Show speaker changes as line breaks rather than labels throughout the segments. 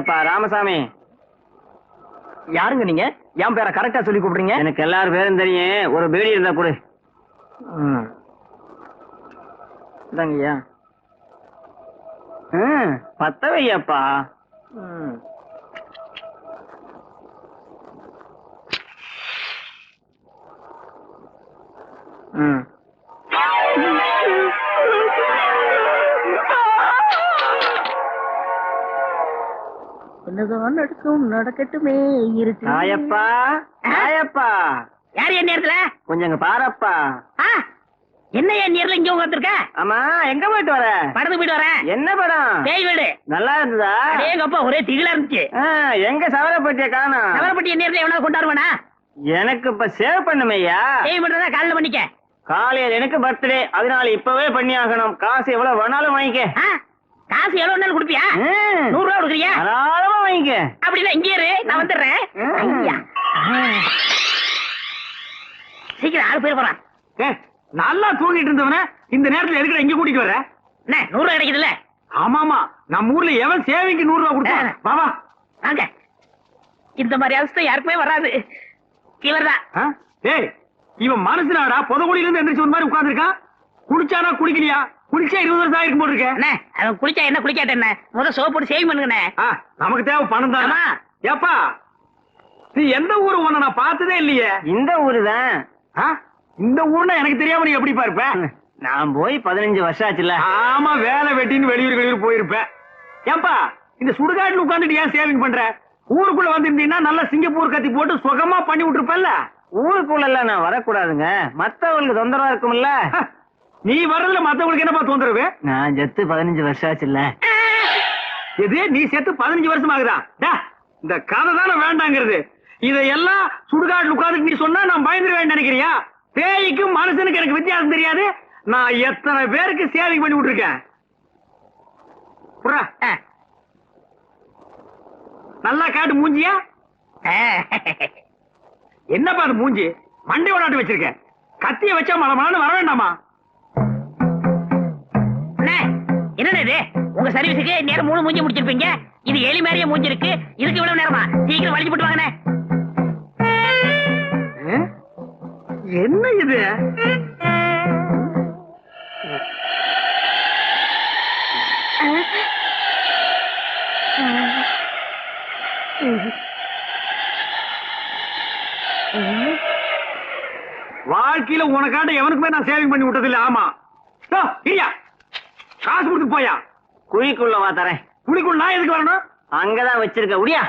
ஏப்பா ராமசாமி,
யாருங்க நீங்க? என் பேரை கரெக்டா சொல்லி கூப்பிடுறீங்க?
எனக்கு எல்லாரும் பேரும் தெரியும். ஒரு பீடி இருந்தா கொடு.
இதாங்கய்யா.
பத்த வையப்பா.
நடக்கட்டுமே இருக்கு.
ஆயப்பா, ஆயப்பா,
யாரு என் நேரத்துல?
கொஞ்சம் பாரப்பா.
என்ன என் நேர்ல இங்க உட்காந்துருக்க?
ஆமா, எங்க போயிட்டு வர?
படத்துக்கு போயிட்டு வரேன்.
என்ன படம்?
பேய் வீடு.
நல்லா இருந்ததா?
எங்கப்பா ஒரே திகிலா இருந்துச்சு.
எங்க சவரப்பட்டிய காணோம்?
சவரப்பட்டிய நேர்ல எவனாவது கொண்டாடுவானா?
எனக்கு இப்ப சேவ் பண்ணுமையா?
சேவ் பண்றதா காலையில பண்ணிக்க.
காலையில் எனக்கு பர்த்டே, அதனால இப்பவே பண்ணி ஆகணும். காசு எவ்வளவு வேணாலும் வாங்கிக்க.
காசு எவ்வளவு நாள் கொடுப்பியா? 100 ரூபா கொடுக்குறியா?
தாராளமா வாங்கிக்க.
அப்படின்னா இங்கே இரு, நான் வந்துடுறேன். சீக்கிரம் ஆளு போய் போறான்.
நல்லா தூங்கிட்டு இருந்தவன இந்த நேரத்துல எதுக்கு எங்க கூட்டிட்டு வர?
100 ரூபா கிடைக்குதுல்ல?
ஆமாமா, நம்ம ஊர்ல எவன் சேவைக்கு 100 ரூபா கொடுத்தான்? வாவா
வாங்க. இந்த மாதிரி அவஸ்தை யாருக்குமே வராது. இவர்தான்.
ஏய், இவன் மனசுனாடா புதகுடியில இருந்து எந்திரிச்சு ஒரு மாதிரி உட்கார்ந்துருக்கான். குடிச்சானா குடிக்கலையா? குடிச்சா 20 வருஷம் ஆயிருக்கும் போட்டு இருக்க.
அவன் குளிச்சா என்ன குளிக்காட்ட என்ன? முத சோப் போட்டு சேவ் பண்ணுங்கண்ணே.
நமக்கு தேவை பணம் தான். ஏப்பா, நீ எந்த ஊரு? உன்ன நான் பார்த்ததே இல்லையே.
இந்த ஊரு தான்.
இந்த ஊர்னா எனக்கு தெரியாம நீ எப்படி பாருப்ப?
நான் போய் 15 வருஷம் ஆச்சுல்ல.
ஆமா, வேலை வெட்டின்னு வெளியூர் போயிருப்பேன். ஏப்பா, இந்த சுடுகாட்டுல உட்காந்துட்டு ஏன் சேவிங் பண்ற? ஊருக்குள்ள வந்திருந்தீங்கன்னா நல்லா சிங்கப்பூர் கத்தி போட்டு சுகமா பண்ணி விட்டுருப்பல்ல.
ஊருக்குள்ள எல்லாம் நான் வரக்கூடாதுங்க, மத்தவங்களுக்கு தொந்தரவா இருக்கும்ல.
நீ வர்றதுல மத்தவங்களுக்கு என்னப்பா தொந்தரவு?
நான் செத்து 15 வருஷம் ஆச்சுல்ல.
எது, நீ செத்து 15 வருஷம் ஆகுதா? இந்த கதை தானே வேண்டாங்கிறது. இதையெல்லாம் சுடுகாட்டுல உட்காந்துட்டு நீ சொன்னா நான் பயந்துருவேன் நினைக்கிறியா? பேய்க்கும் மனுஷனுக்கு எனக்கு வித்தியாசம் தெரியாது. நான் எத்தனை பேருக்கு சேவிங் பண்ணி விட்டுருக்கேன். நல்லா காட்டு மூஞ்சியா? என்னப்பா அது மூஞ்சி? மண்டை ஓடாட்டு வச்சிருக்க. கத்திய வச்சா மலமலன்னு வர வேண்டாமா?
என்னடா இது? உங்க சர்வீஸுக்கு நேரம் 3 மூஞ்சி முடிச்சிருப்பீங்க. இது எலி மாதிரியே மூஞ்சி இருக்கு. இதுக்கு இவ்வளவு நேரமா? சீக்கிரம் வலிச்சு போட்டு வாங்கண்ணே.
என்ன இது? வாழ்க்கையில உனக்காண்ட எவனுக்குமே நான் சேவிங் பண்ணி விட்டது இல்ல. ஆமா, காசு கொடுத்து போயா.
குழிக்குள்ள வா தரேன்.
குழிக்குள்ள நான் எதுக்கு வரணும்?
அங்கதான் வச்சிருக்க. உடியா.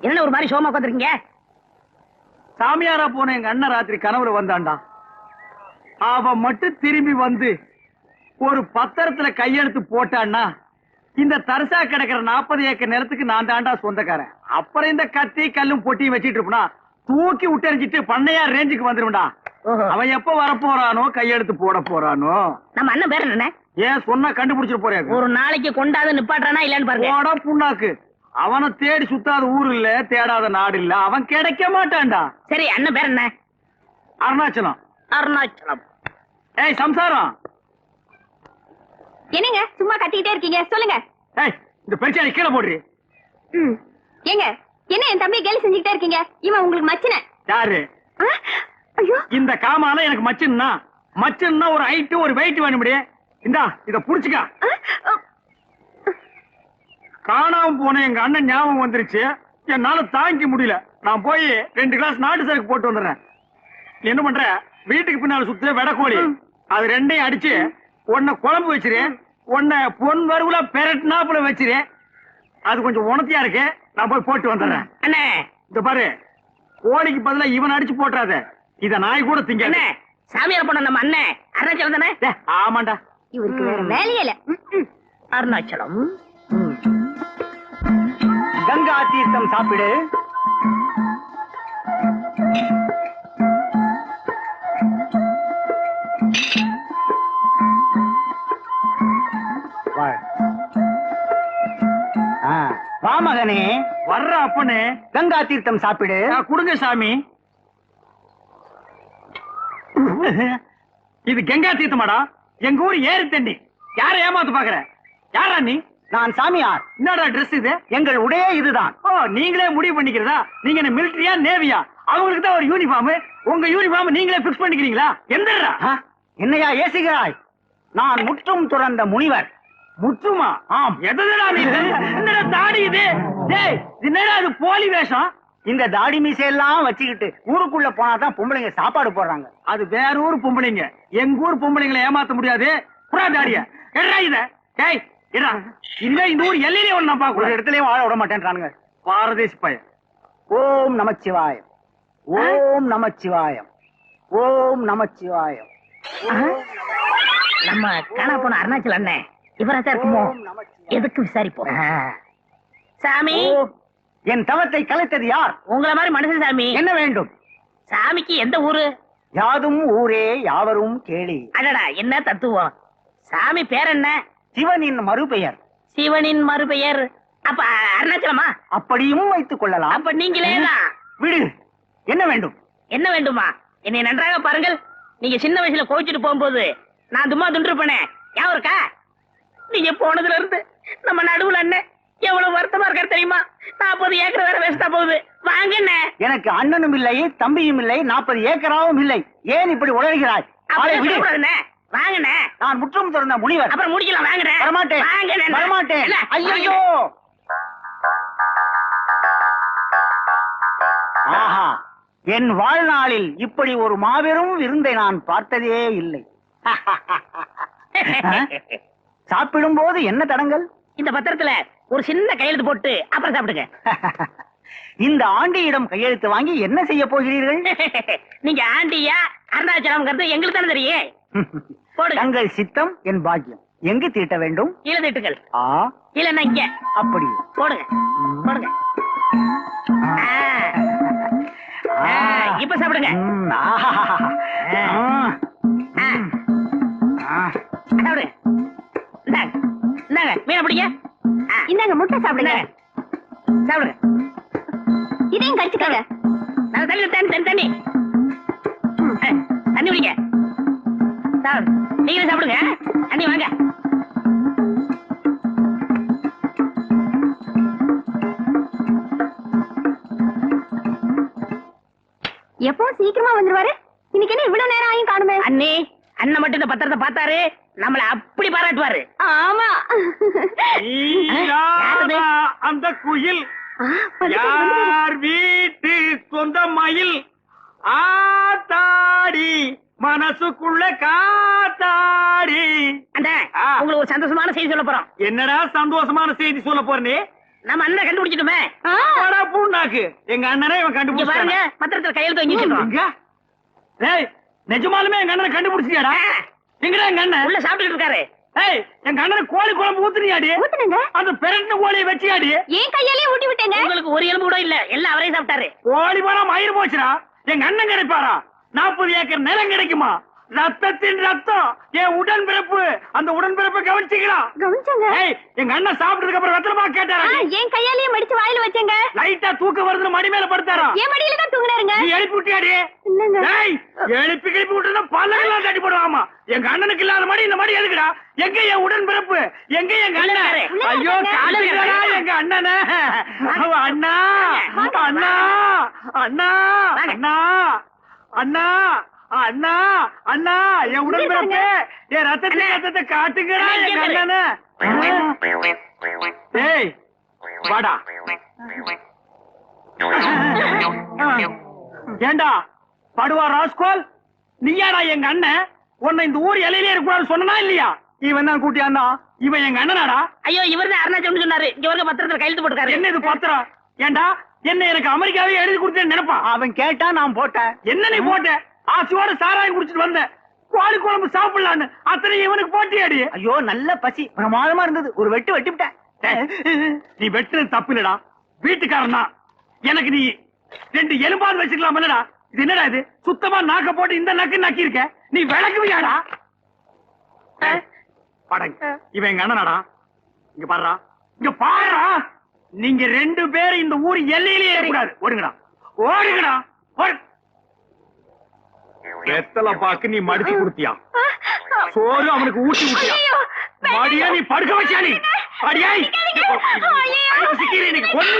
என்ன ஒரு மாதிரி சோமா உட்காந்துருக்கீங்க?
சாமியாரா போன எங்க அண்ணன் ராத்திரி கனவுல வந்தான்டா. அவன் மட்டும் திரும்பி வந்து ஒரு பத்திரத்துல கையெழுத்து போட்டான்னா இந்த தரிசா கிடக்கிற 40 ஏக்கர் நிலத்துக்கு நான் தாண்டா சொந்தக்காரன். அப்புறம் இந்த கத்தி கல்லும் பொட்டியும் வச்சிட்டு இருப்பா தூக்கி விட்டறிஞ்சிட்டு பண்ணையார் ரேஞ்சுக்கு வந்துருவா. அவன் எப்ப வரப்போறானோ கையெழுத்து போட போறானோ.
நம்ம அண்ணன் பேர் என்ன?
ஏன் சொன்னா கண்டுபிடிச்சிட்டு போறேன்.
ஒரு நாளைக்கு கொண்டாது நிப்பாட்டானா இல்லன்னு பாருங்க.
புண்ணாக்கு. அவனை தேடி சுத்தாத ஊர் இல்ல, தேடாத நாடு இல்ல. அவன் கிடைக்க மாட்டான்டா.
சரி, அண்ணன் பேர் என்ன?
அருணாச்சலம்.
அருணாச்சலம்.
ஏய் சம்சாரம்,
என்னங்க சும்மா கத்திக்கிட்டே இருக்கீங்க? சொல்லுங்க.
ஏய், இந்த பெருச்சாளி கீழே போடுறீ.
ஏங்க, என்ன என் தம்பி கேலி செஞ்சுக்கிட்டே இருக்கீங்க? இவன் உங்களுக்கு மச்சின.
யாரு?
ஐயோ,
இந்த காமால எனக்கு மச்சின்னா ஒரு ஹைட் ஒரு வெயிட் வேணும். இந்தா இத புடிச்சுக்க. காணாம போன எங்க அண்ணன் ஞாபகம் வந்துருச்சு. என்னால தாங்கிக்க முடியல. நான் போய் 2 கிளாஸ் நாட்டு சரக்கு போட்டு வந்துடுறேன். நீ என்ன பண்ற? வீட்டுக்கு பின்னால சுத்து வெடக்கோழி, அது 2ஐயும் அடிச்சு உன்னை குழம்பு வச்சிரு. உன்னை பொன் வறுவுல பெரட்னாப்புல வச்சிரு. அது கொஞ்சம் உணர்த்தியா இருக்கு. நான் போய் போட்டு வந்துடுறேன்.
அண்ணே,
இந்த பாரு, கோழிக்கு பதிலா இவன் அடிச்சு போட்டுறாத. இத நாய் கூட திங்க.
சாமியார் போன நம்ம அண்ணன் அருணாச்சலம் தானே?
ஆமாண்டா.
இவருக்கு வேற வேலையே இல்ல.
அருணாச்சலம்.
கங்கா தீர்த்தம் சாப்பிடு. வா மகனே,
வர்ற அப்பனே
கங்கா தீர்த்தம் சாப்பிடு.
குடுங்க சாமி. இது கங்கா தீர்த்தமாடா, எங்க ஊர் ஏரி தண்ணி. யார ஏமாத்து பாக்குற? யாரா நீ?
நான் சாமியார்.
என்னடா ட்ரெஸ் இது?
எங்கள் உடையே இதுதான்.
ஓ, நீங்களே முடிவு பண்ணிக்கிறதா? நீங்க என்ன மிலிட்டரியா நேவியா? அவங்களுக்கு தான் ஒரு யூனிஃபார்ம், உங்க யூனிஃபார்ம் நீங்களே பிக்ஸ் பண்ணிக்கிறீங்களா? எந்தடா?
என்னையா ஏசுகிறாய்? நான் முற்றும் துறந்த முனிவர்.
முற்றுமா?
ஆம்.
எதடா நீ? என்னடா தாடி இது? டேய், என்னடா இது போலி வேஷம்?
இந்த தாடி மீசையெல்லாம் வச்சுக்கிட்டு ஊருக்குள்ள போனாதான் பொம்பளைங்க சாப்பாடு போடுறாங்க.
அது வேற ஊர் பொம்பளைங்க, எங்க ஊர் பொம்பளைங்களை ஏமாத்த முடியாது. புறா தாடிய எடா இத. டேய் இடா, இல்ல இந்த ஊர் எல்லையிலே ஒண்ணு நான் பாக்க
ஒரு இடத்துலயும் வாழ விட மாட்டேன்றானுங்க.
பாரதேசி பையன்.
ஓம் நமச்சிவாயம், ஓம் நமச்சிவாயம், ஓம் நமச்சிவாயம்.
நம்ம காணா போன அருணாச்சல் அண்ணன் இவரா தான் இருக்குமோ?
ஓம் நமச்சிவாயம்.
எதுக்கு விசாரிப்போம். சாமி,
ஓ, என் தவத்தை கலைத்தது யார்?
உங்கள மாதிரி மனுஷன் சாமி.
என்ன வேண்டும்?
சாமிக்கு எந்த ஊரு?
யாதும் ஊரே யாவரும் கேளி.
அடடா, என்ன தத்துவம். சாமி பேர் என்ன?
சிவனின் மறுபெயர்.
சிவனின் மறுபெயர். அப்ப அருணாச்சலமா?
அப்படியும் வைத்துக் கொள்ளலாம்.
அப்ப நீங்களே தான்.
விடு, என்ன வேண்டும்?
என்ன வேண்டுமா? என்னை நன்றாக பாருங்கள். நீங்க சின்ன வயசுல கோவிச்சுட்டு போகும்போது நான் தும்மா துண்டிருப்பேனே, ஞாபகம் இருக்கா? நீங்க போனதுல இருந்து நம்ம நடுவுல அண்ணன் எவ்வளவு வருத்தமா இருக்காரு தெரியுமா? 40 ஏக்கர் வேற வேஸ்டா போகுது. வாங்க அண்ணே.
எனக்கு அண்ணனும் இல்லை, தம்பியும் இல்லை, 40 ஏக்கராவும் இல்லை. ஏன் இப்படி உளறுகிறாய்? ஆளை விடு.
வாங்கண்ணே.
நான் முற்றும் துறந்த முனிவர்.
அப்புறம் முடிக்கலாம். வாங்கண்ணே.
வரமாட்டேன்,
வாங்கண்ணே.
வரமாட்டேன்.
இல்ல,
ஐயோ! ஆஹா, என் வாழ்நாளில் இப்படி ஒரு மாபெரும் விருந்தை நான் பார்த்ததே இல்லை. சாப்பிடும் போது என்ன தடங்கள்?
இந்த பத்திரத்துல ஒரு சின்ன கையெழுத்து போட்டு அப்புறம் சாப்பிடுங்க.
இந்த ஆண்டியிடம் கையெழுத்து வாங்கி என்ன செய்ய போகிறீர்கள்?
நீங்க ஆண்டியா அருணாச்சலம் எங்களுக்கு தானே தெரியும். போடுங்க.
தங்கள் சித்தம் என் பாக்கியம். எங்கு தீட்ட வேண்டும்?
கீழே திட்டுகள்.
ஆ,
இல்லன்னா இங்க
அப்படி
போடுங்க. போடுங்க. இப்ப சாப்பிடுங்க. சாப்பிடுங்க. இந்தாங்க, இந்தாங்க, மீனை பிடிங்க.
இந்தாங்க முட்டை சாப்பிடுங்க.
சாப்பிடுங்க.
இதையும் கடிச்சுக்கங்க.
நான் தண்ணி தண்ணி தண்ணி தண்ணி குடிங்க. சாப்பிடு. நீங்களே சாப்பிடுங்க. தண்ணி வாங்க.
எப்பவும் சீக்கிரமா வந்துருவாரு. இன்னைக்கு என்ன இவ்வளவு நேரம் ஆயும் காணுமே?
அண்ணி, அண்ணன் மட்டும் இந்த பத்திரத்தை பார்த்தாரு, நம்மள அப்படி பாராட்டுவாரு.
ஆமா.
யாரது?
அந்த குயில்
ஆ, வந்துட்டாரு, வந்துட்டாரு.
யார் வீட்டு சொந்த மயில் ஆத்தாடி மனசுக்குள்ள காத்தாடி.
அந்த உங்களுக்கு ஒரு சந்தோஷமான செய்தி சொல்ல போறோம்.
என்னடா சந்தோஷமான செய்தி சொல்ல போறே?
நம்ம அண்ணனை கண்டுபிடிச்சிட்டுமே.
போடா பூண்டாக்கு, எங்க அண்ணனே இவன்
இங்க
கண்டுபிடிச்சாங்க.
பாருங்க, பத்திரத்துல கையெழுத்து வாங்கி வச்சிருக்கோம்.
எங்க? டேய், நிஜமாலுமே எங்க அண்ணனை கண்டுபிடிச்சியாடா? எங்கடா எங்க அண்ணன்?
உள்ள சாப்பிட்டுட்டு இருக்காரு.
ஏய், எங்க அண்ணன் கோழி குழம்பு ஊத்துனியாடி?
ஊத்துனங்க.
அந்த பெரட்டின கோழியை வச்சியாடி?
ஏன் கையாலே ஊட்டி விட்டேங்க?
உங்களுக்கு ஒரு எலும்பு கூட இல்ல, எல்லாம் அவரே சாப்பிட்டாரு.
கோழி பணம் மயிர் போச்சுடா. எங்க அண்ணன் கிடைப்பாரா? 40 ஏக்கர் நிலம் கிடைக்குமா? ரத்தத்தின் ரத்தம், என் உடன்பிறப்பு. அந்த உடன்பிறப்பை கவனிச்சீங்களா?
கவனிச்சங்க.
ஏய், எங்க அண்ணன் சாப்பிட்டதுக்கு அப்புறம் வெத்தலமா கேட்டாரா?
ஏன் கையாலேயே மடிச்சு வாயில வச்சேங்க.
லைட்டா தூக்க வருதுன்னு மடி மேல படுத்தாரா?
என் மடியில தான் தூங்குனாருங்க.
நீ எழுப்பி விட்டியாடி?
இல்லங்க.
ஏய், எழுப்பி கிளப்பி விட்டுனா பல்லெல்லாம் தட்டி போடுவாமா. எங்க அண்ணனுக்கு இல்லாத மடி இந்த மடி எதுக்குடா? எங்க என் உடன்பிறப்பு? எங்க எங்க அண்ணன்?
உள்ள
ஐயோ,
இருக்காரு.
காட்டுகிறா எங்க அண்ணனை. அவ அண்ணா, அண்ணா, அண்ணா, அண்ணா, அண்ணா, அண்ணா, அண்ணா, என் உடன்பிறப்பு, என் ரத்தத்தை காட்டுகிறா எங்க அண்ணனை. ஏய், வாடா. ஏண்டா படுவா ராஸ்கோல், நீயாடா எங்க அண்ணன்? உன்னை இந்த ஊர் எல்லையிலே இருக்கக்கூடாது சொன்னா இல்லையா? இவன் தான் கூட்டியாண்டா. இவன் எங்க அண்ணனாடா?
ஐயோ, இவர்தான் அருணாச்சலம் சொன்னாரு. இங்க வருங்க, பத்திரத்துல கையெழுத்து போட்டுக்காரு.
என்ன இது பத்திரம்? ஏண்டா என்ன எனக்கு அமெரிக்காவே எழுதி கொடுத்தேன்னு நினைப்பா?
அவன் கேட்டா நான் போட்டேன்.
என்ன நீ போட்ட? ஆசையோட சாராயம் குடிச்சிட்டு வந்த, கோழி குழம்பு சாப்பிடலான்னு அத்தனை இவனுக்கு போட்டியாடி?
ஐயோ, நல்ல பசி, பிரமாதமா இருந்தது. ஒரு வெட்டு வெட்டிவிட்டேன்.
நீ வெட்டுறது தப்பு இல்லடா, வீட்டுக்காரன் தான். எனக்கு நீ 2 எலும்பாவது வச்சுக்கலாம் இல்லடா? இது என்னடா இது? சுத்தமா நாக்க போட்டு இந்த நக்கு நக்கி இருக்க. நீ விளக்குவியாடா? படங்க, இவன் எங்க அண்ணனாடா. இங்க பாருடா, இங்க பாருடா. நீங்க 2 பேரும் இந்த ஊர் எல்லையிலேயே கூடாது. ஓடுங்கடா ஓடுங்கடா ஓடு. வெத்தலை பாக்கு நீ மடிச்சு கொடுத்தியா? சோறு அவனுக்கு ஊட்டி விட்டியா? மடியா நீ படுக்க வச்சியா? நீ அடியாய் சிக்கிறேன். நீங்க கொண்டு